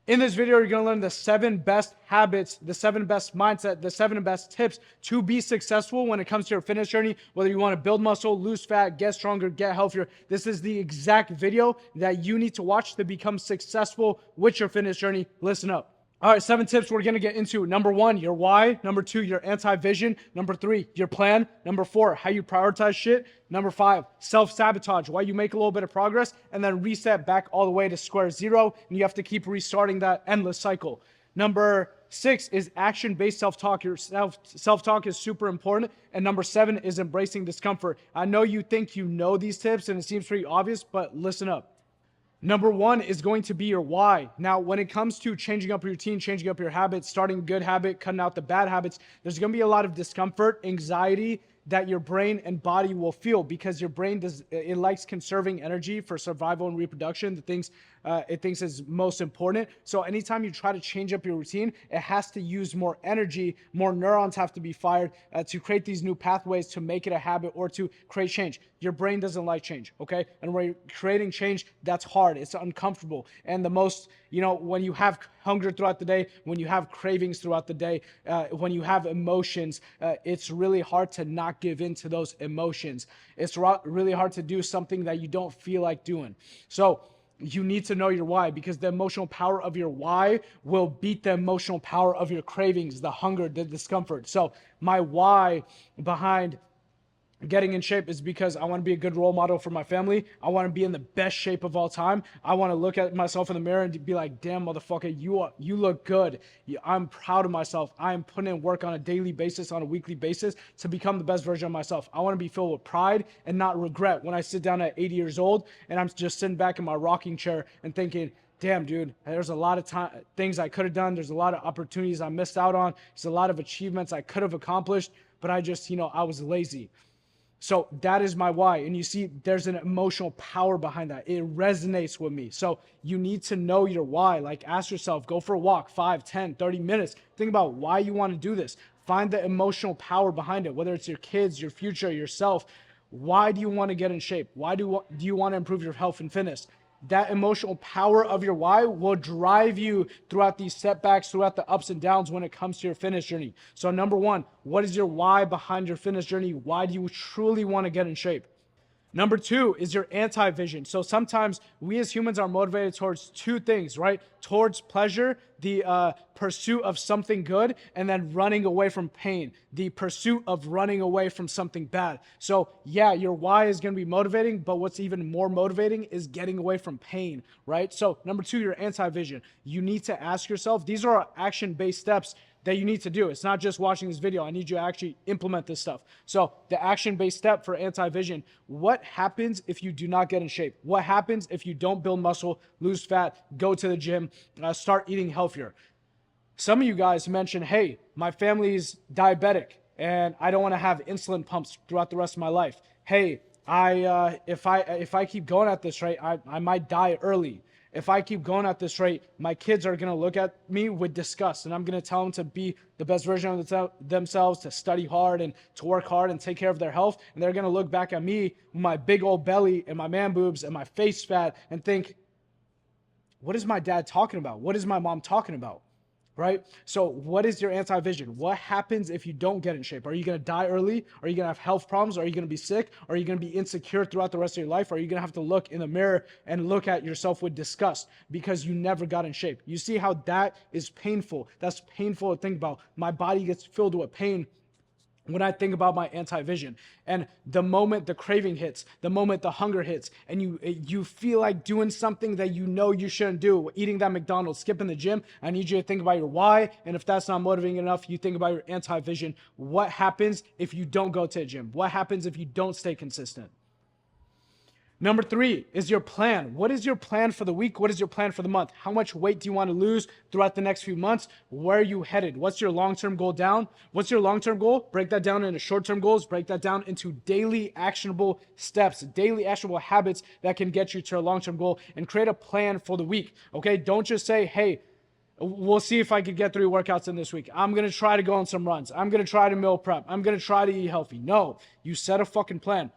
In this video, you're going to learn the 7 best habits, the 7 best mindset, the 7 best tips to be successful when it comes to your fitness journey, whether you want to build muscle, lose fat, get stronger, get healthier. This is the exact video that you need to watch to become successful with your fitness journey. Listen up. All right, 7 tips we're going to get into. Number 1, your why. Number 2, your anti-vision. Number 3, your plan. Number 4, how you prioritize shit. Number 5, self-sabotage, why you make a little bit of progress and then reset back all the way to square zero, and you have to keep restarting that endless cycle. Number 6 is action-based self-talk. Your self-talk is super important. And number 7 is embracing discomfort. I know you think you know these tips and it seems pretty obvious, but listen up. Number 1 is going to be your why. Now, when it comes to changing up your routine, changing up your habits, starting a good habit, cutting out the bad habits, there's going to be a lot of discomfort, anxiety that your brain and body will feel because your brain likes conserving energy for survival and reproduction, the things it thinks is most important. So anytime you try to change up your routine, it has to use more energy, more neurons have to be fired to create these new pathways to make it a habit or to create change. Your brain doesn't like change, okay? And when you're creating change, that's hard, it's uncomfortable. And the most, when you have hunger throughout the day, when you have cravings throughout the day, when you have emotions, it's really hard to not give in to those emotions. It's really hard to do something that you don't feel like doing. So you need to know your why, because the emotional power of your why will beat the emotional power of your cravings, the hunger, the discomfort. So my why behind getting in shape is because I want to be a good role model for my family. I want to be in the best shape of all time. I want to look at myself in the mirror and be like, damn, motherfucker, you look good. I'm proud of myself. I'm putting in work on a daily basis, on a weekly basis to become the best version of myself. I want to be filled with pride and not regret when I sit down at 80 years old and I'm just sitting back in my rocking chair and thinking, damn, dude, there's a lot of things I could have done. There's a lot of opportunities I missed out on. There's a lot of achievements I could have accomplished, but I just, I was lazy. So that is my why. And you see, there's an emotional power behind that. It resonates with me. So you need to know your why. Like, ask yourself, go for a walk, 5, 10, 30 minutes. Think about why you want to do this. Find the emotional power behind it, whether it's your kids, your future, yourself. Why do you want to get in shape? Why do you want to improve your health and fitness? That emotional power of your why will drive you throughout these setbacks, throughout the ups and downs when it comes to your fitness journey. So number 1, what is your why behind your fitness journey? Why do you truly want to get in shape? Number 2 is your anti-vision. So sometimes we as humans are motivated towards 2 things, right? Towards pleasure, the pursuit of something good, and then running away from pain, the pursuit of running away from something bad. So yeah, your why is going to be motivating, but what's even more motivating is getting away from pain, right? So number 2, your anti-vision. You need to ask yourself, these are action-based steps that you need to do. It's not just watching this video. I need you to actually implement this stuff. So the action-based step for anti-vision, what happens if you do not get in shape? What happens if you don't build muscle, lose fat, go to the gym, start eating healthier? Some of you guys mentioned, hey, my family's diabetic and I don't want to have insulin pumps throughout the rest of my life. Hey, if I keep going at this rate, I might die early. If I keep going at this rate, my kids are going to look at me with disgust, and I'm going to tell them to be the best version of themselves, to study hard and to work hard and take care of their health. And they're going to look back at me with my big old belly and my man boobs and my face fat and think, what is my dad talking about? What is my mom talking about? Right? So what is your anti-vision? What happens if you don't get in shape? Are you going to die early? Are you going to have health problems? Are you going to be sick? Are you going to be insecure throughout the rest of your life? Are you going to have to look in the mirror and look at yourself with disgust because you never got in shape? You see how that is painful? That's painful to think about. My body gets filled with pain when I think about my anti-vision. And the moment the craving hits, the moment the hunger hits, and you feel like doing something that you know you shouldn't do, eating that McDonald's, skipping the gym, I need you to think about your why. And if that's not motivating enough, you think about your anti-vision. What happens if you don't go to the gym? What happens if you don't stay consistent? Number 3 is your plan. What is your plan for the week? What is your plan for the month? How much weight do you want to lose throughout the next few months? Where are you headed? What's your long-term goal down? What's your long-term goal? Break that down into short-term goals. Break that down into daily actionable steps, daily actionable habits that can get you to a long-term goal, and create a plan for the week, okay? Don't just say, hey, we'll see if I could get 3 workouts in this week. I'm going to try to go on some runs. I'm going to try to meal prep. I'm going to try to eat healthy. No, you set a fucking plan.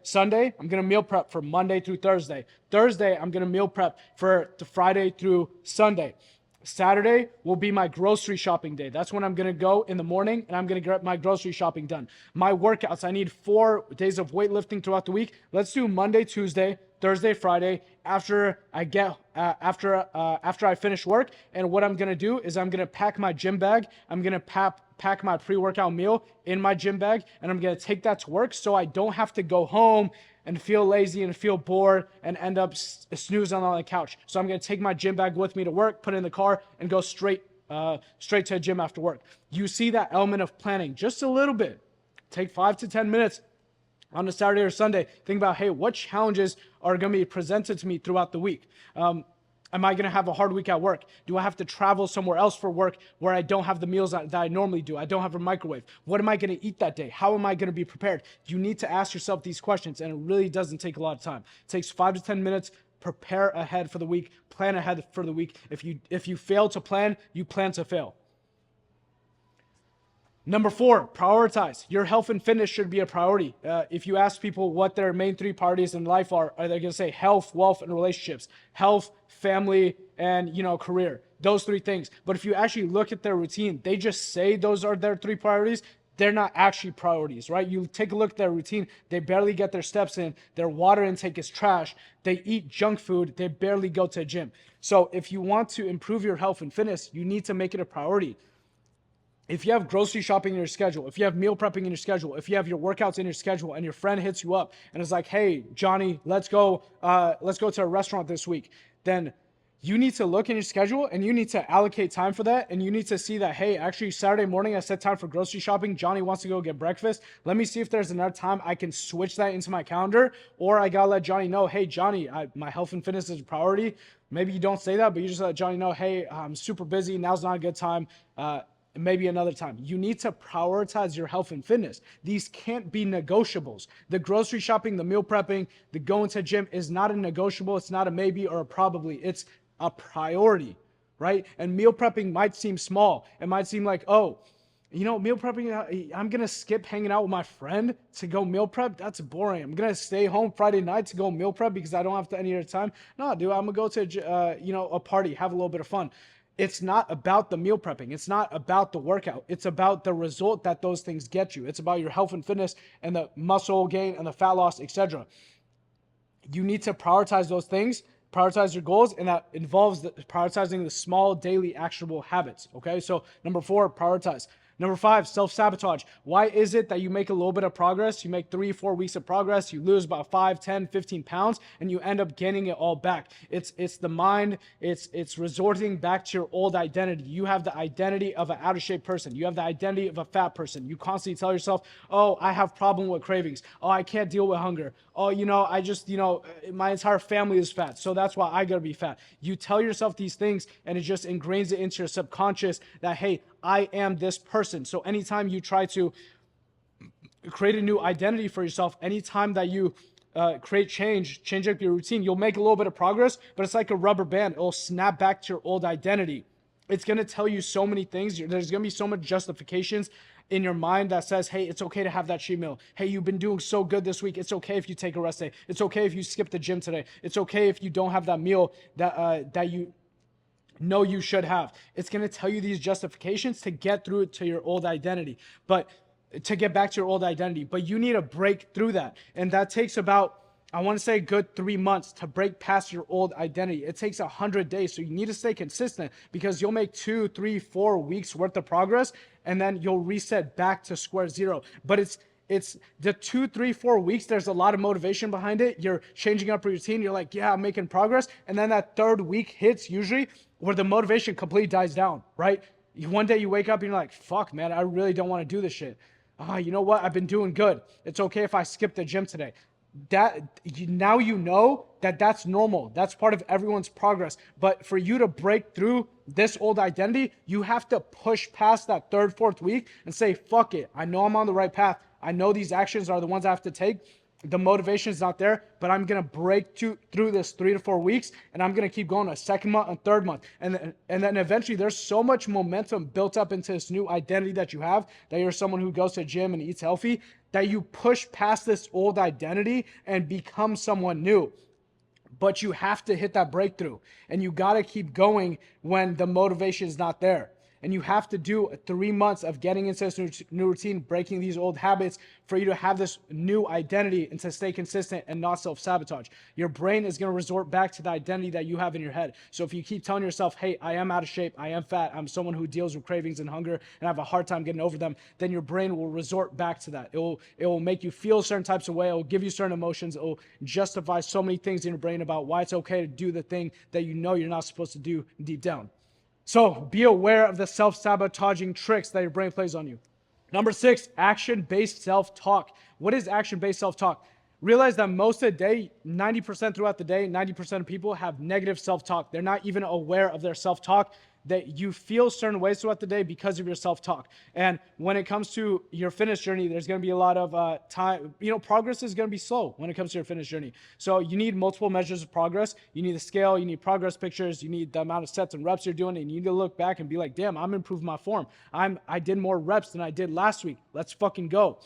Sunday, I'm going to meal prep for Monday through Thursday. Thursday, I'm going to meal prep for the Friday through Sunday. Saturday will be my grocery shopping day. That's when I'm going to go in the morning and I'm going to get my grocery shopping done. My workouts, I need 4 days of weightlifting throughout the week. Let's do Monday, Tuesday, Thursday, Friday after I finish work. And what I'm going to do is I'm going to pack my gym bag. I'm going to pack my pre-workout meal in my gym bag, and I'm going to take that to work so I don't have to go home and feel lazy and feel bored and end up snoozing on the couch. So I'm going to take my gym bag with me to work, put it in the car, and go straight to the gym after work. You see that element of planning just a little bit. Take 5 to 10 minutes on a Saturday or Sunday. Think about, hey, what challenges are going to be presented to me throughout the week? Am I going to have a hard week at work? Do I have to travel somewhere else for work where I don't have the meals that I normally do? I don't have a microwave. What am I going to eat that day? How am I going to be prepared? You need to ask yourself these questions, and it really doesn't take a lot of time. It takes 5 to 10 minutes. Prepare ahead for the week. Plan ahead for the week. If you fail to plan, you plan to fail. Number 4, prioritize. Your health and fitness should be a priority. If you ask people what their main 3 priorities in life are they going to say health, wealth, and relationships? Health, family, and career. Those 3 things. But if you actually look at their routine, they just say those are their 3 priorities. They're not actually priorities, right? You take a look at their routine. They barely get their steps in. Their water intake is trash. They eat junk food. They barely go to a gym. So if you want to improve your health and fitness, you need to make it a priority. If you have grocery shopping in your schedule, if you have meal prepping in your schedule, if you have your workouts in your schedule, and your friend hits you up and is like, hey, Johnny, let's go to a restaurant this week, then you need to look in your schedule and you need to allocate time for that. And you need to see that, hey, actually Saturday morning, I set time for grocery shopping. Johnny wants to go get breakfast. Let me see if there's another time I can switch that into my calendar, or I got to let Johnny know, hey, Johnny, my health and fitness is a priority. Maybe you don't say that, but you just let Johnny know, hey, I'm super busy. Now's not a good time. Maybe another time. You need to prioritize your health and fitness. These can't be negotiables. The grocery shopping, the meal prepping, the going to gym is not a negotiable. It's not a maybe or a probably. It's a priority, right? And meal prepping might seem small. It might seem like, oh, meal prepping, I'm going to skip hanging out with my friend to go meal prep. That's boring. I'm going to stay home Friday night to go meal prep because I don't have any other time. No, dude, I'm going to go to, a party, have a little bit of fun. It's not about the meal prepping. It's not about the workout. It's about the result that those things get you. It's about your health and fitness and the muscle gain and the fat loss, etc. You need to prioritize those things, prioritize your goals, and that involves prioritizing the small daily actionable habits. Okay, so number 4, prioritize. Number 5, self-sabotage. Why is it that you make a little bit of progress, you make 3-4 weeks of progress, you lose about 5, 10, 15 pounds, and you end up gaining it all back? It's the mind, it's resorting back to your old identity. You have the identity of an out of shape person. You have the identity of a fat person. You constantly tell yourself, oh, I have problem with cravings. Oh, I can't deal with hunger. Oh, I just, my entire family is fat, so that's why I gotta be fat. You tell yourself these things, and it just ingrains it into your subconscious that, hey, I am this person. So anytime you try to create a new identity for yourself, anytime that you create change up your routine, you'll make a little bit of progress, but it's like a rubber band. It'll snap back to your old identity. It's going to tell you so many things. There's going to be so much justifications in your mind that says, hey, it's okay to have that cheat meal. Hey, you've been doing so good this week. It's okay if you take a rest day. It's okay if you skip the gym today. It's okay if you don't have that meal that you know you should have. It's going to tell you these justifications to get through to your old identity, but to get back to your old identity. But you need to break through that. And that takes about, I want to say, a good 3 months to break past your old identity. It takes 100 days. So you need to stay consistent, because you'll make 2, 3, 4 weeks worth of progress, and then you'll reset back to square zero. But it's the 2, 3, 4 weeks. There's a lot of motivation behind it. You're changing up your routine. You're like, yeah, I'm making progress. And then that 3rd week hits usually where the motivation completely dies down, right? One day you wake up and you're like, fuck, man, I really don't want to do this shit. You know what? I've been doing good. It's okay if I skip the gym today. Now you know that that's normal. That's part of everyone's progress. But for you to break through this old identity, you have to push past that 3rd, 4th week and say, fuck it. I know I'm on the right path. I know these actions are the ones I have to take. The motivation is not there, but I'm gonna break through this 3 to 4 weeks, and I'm gonna keep going a second month and third month, and then eventually there's so much momentum built up into this new identity that you have, that you're someone who goes to the gym and eats healthy, that you push past this old identity and become someone new. But you have to hit that breakthrough, and you got to keep going when the motivation is not there. And you have to do 3 months of getting into this new routine, breaking these old habits for you to have this new identity and to stay consistent and not self-sabotage. Your brain is going to resort back to the identity that you have in your head. So if you keep telling yourself, hey, I am out of shape, I am fat, I'm someone who deals with cravings and hunger and I have a hard time getting over them, then your brain will resort back to that. It will make you feel certain types of way. It will give you certain emotions. It will justify so many things in your brain about why it's okay to do the thing that you know you're not supposed to do deep down. So be aware of the self-sabotaging tricks that your brain plays on you. Number 6, action-based self-talk. What is action-based self-talk? Realize that most of the day, 90% throughout the day, 90% of people have negative self-talk. They're not even aware of their self-talk. That you feel certain ways throughout the day because of your self-talk. And when it comes to your fitness journey, there's going to be a lot of time, progress is going to be slow when it comes to your fitness journey. So you need multiple measures of progress. You need a scale, you need progress pictures, you need the amount of sets and reps you're doing, and you need to look back and be like, damn, I'm improving my form. I did more reps than I did last week. Let's fucking go.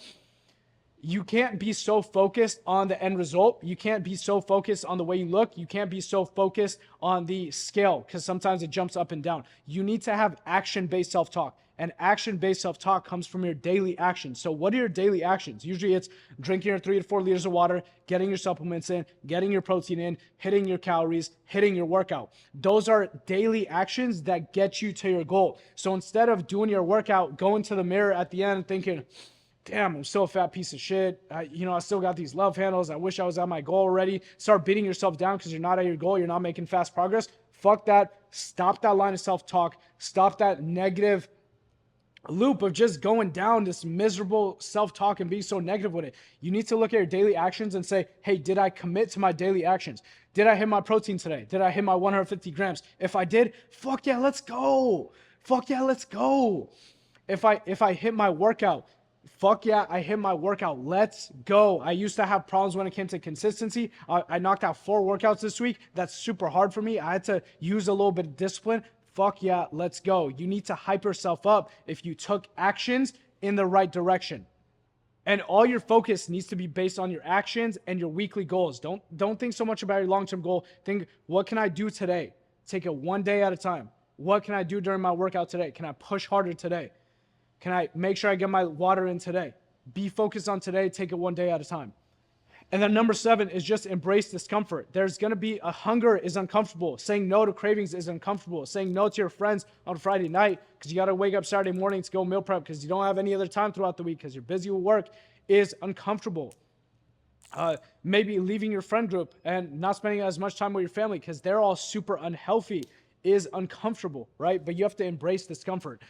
You can't be so focused on the end result. You can't be so focused on the way you look. You can't be so focused on the scale, because sometimes it jumps up and down. You need to have action-based self-talk. And action-based self-talk comes from your daily actions. So what are your daily actions? Usually it's drinking your 3 to 4 liters of water, getting your supplements in, getting your protein in, hitting your calories, hitting your workout. Those are daily actions that get you to your goal. So instead of doing your workout, going to the mirror at the end thinking, damn, I'm still a fat piece of shit. I still got these love handles. I wish I was at my goal already. Start beating yourself down because you're not at your goal. You're not making fast progress. Fuck that. Stop that line of self-talk. Stop that negative loop of just going down this miserable self-talk and being so negative with it. You need to look at your daily actions and say, hey, did I commit to my daily actions? Did I hit my protein today? Did I hit my 150 grams? If I did, fuck yeah, let's go. Fuck yeah, let's go. If I hit my workout, fuck yeah, I hit my workout. Let's go. I used to have problems when it came to consistency. I knocked out 4 workouts this week. That's super hard for me. I had to use a little bit of discipline. Fuck yeah, let's go. You need to hype yourself up if you took actions in the right direction. And all your focus needs to be based on your actions and your weekly goals. Don't think so much about your long-term goal. Think, what can I do today? Take it one day at a time. What can I do during my workout today? Can I push harder today? Can I make sure I get my water in today? Be focused on today, take it one day at a time. And then number 7 is just embrace discomfort. There's going to be a hunger is uncomfortable. Saying no to cravings is uncomfortable. Saying no to your friends on Friday night because you got to wake up Saturday morning to go meal prep because you don't have any other time throughout the week because you're busy with work is uncomfortable. Maybe leaving your friend group and not spending as much time with your family because they're all super unhealthy is uncomfortable, right? But you have to embrace discomfort.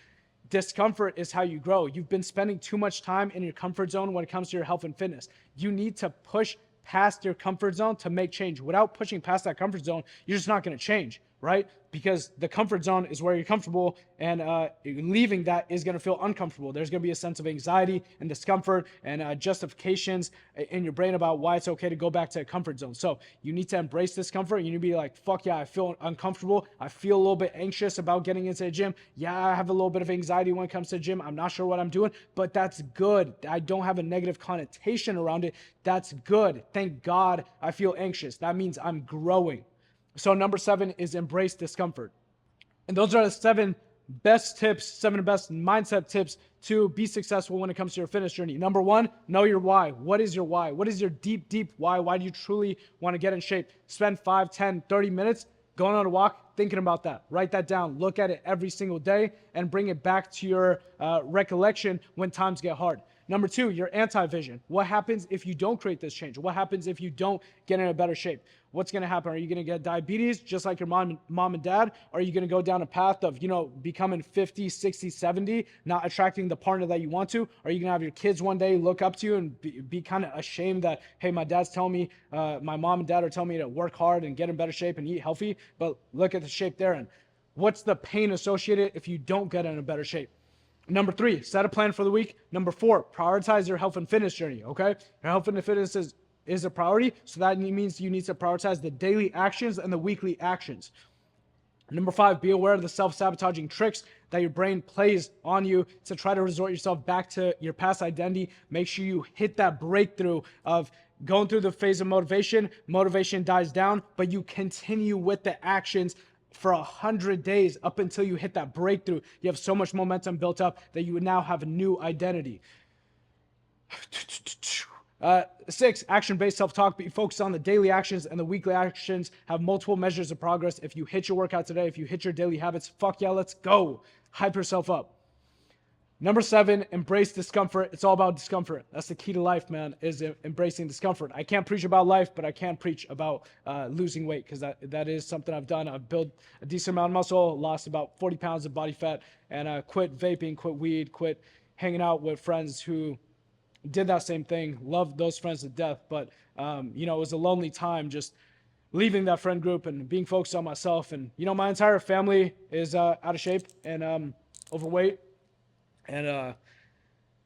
Discomfort is how you grow. You've been spending too much time in your comfort zone when it comes to your health and fitness. You need to push past your comfort zone to make change. Without pushing past that comfort zone, you're just not going to change, right? Because the comfort zone is where you're comfortable, and leaving that is going to feel uncomfortable. There's going to be a sense of anxiety and discomfort and justifications in your brain about why it's okay to go back to a comfort zone. So you need to embrace discomfort. You need to be like, fuck yeah, I feel uncomfortable. I feel a little bit anxious about getting into the gym. Yeah, I have a little bit of anxiety when it comes to the gym. I'm not sure what I'm doing, but that's good. I don't have a negative connotation around it. That's good. Thank God I feel anxious. That means I'm growing. So number 7 is embrace discomfort. And those are the 7 best tips, 7 best mindset tips to be successful when it comes to your fitness journey. Number 1, know your why. What is your why? What is your deep, deep why? Why do you truly want to get in shape? Spend 5, 10, 30 minutes going on a walk, thinking about that. Write that down. Look at it every single day and bring it back to your recollection when times get hard. Number 2, your anti-vision. What happens if you don't create this change? What happens if you don't get in a better shape? What's going to happen? Are you going to get diabetes just like your mom and dad? Are you going to go down a path of, becoming 50, 60, 70, not attracting the partner that you want to? Are you going to have your kids one day look up to you and be kind of ashamed that, hey, my dad's telling me, my mom and dad are telling me to work hard and get in better shape and eat healthy, but look at the shape they're in. What's the pain associated if you don't get in a better shape? Number 3, set a plan for the week. Number 4, prioritize your health and fitness journey, okay? Your health and fitness is is a priority. So that means you need to prioritize the daily actions and the weekly actions. Number 5, be aware of the self-sabotaging tricks that your brain plays on you to try to resort yourself back to your past identity. Make sure you hit that breakthrough of going through the phase of motivation. Motivation dies down, but you continue with the actions for 100 days up until you hit that breakthrough. You have so much momentum built up that you would now have a new identity. 6, action-based self-talk. Be focused on the daily actions and the weekly actions. Have multiple measures of progress. If you hit your workout today, if you hit your daily habits, fuck yeah, let's go. Hype yourself up. Number 7, embrace discomfort. It's all about discomfort. That's the key to life, man, is embracing discomfort. I can't preach about life, but I can preach about losing weight, because that is something I've done. I've built a decent amount of muscle, lost about 40 pounds of body fat, and quit vaping, quit weed, quit hanging out with friends who did that same thing. Loved those friends to death, but it was a lonely time just leaving that friend group and being focused on myself. And my entire family is out of shape and overweight. And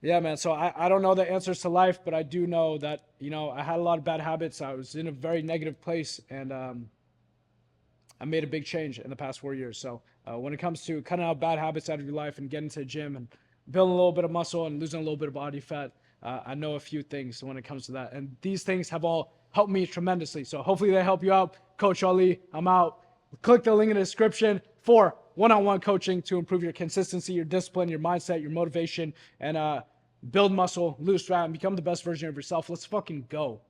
yeah, man. So I don't know the answers to life, but I do know that I had a lot of bad habits. I was in a very negative place, and I made a big change in the past 4 years. So when it comes to cutting out bad habits out of your life and getting to the gym and building a little bit of muscle and losing a little bit of body fat, I know a few things when it comes to that. And these things have all helped me tremendously. So hopefully they help you out. Coach Ali, I'm out. Click the link in the description for one-on-one coaching to improve your consistency, your discipline, your mindset, your motivation, and build muscle, lose fat, and become the best version of yourself. Let's fucking go.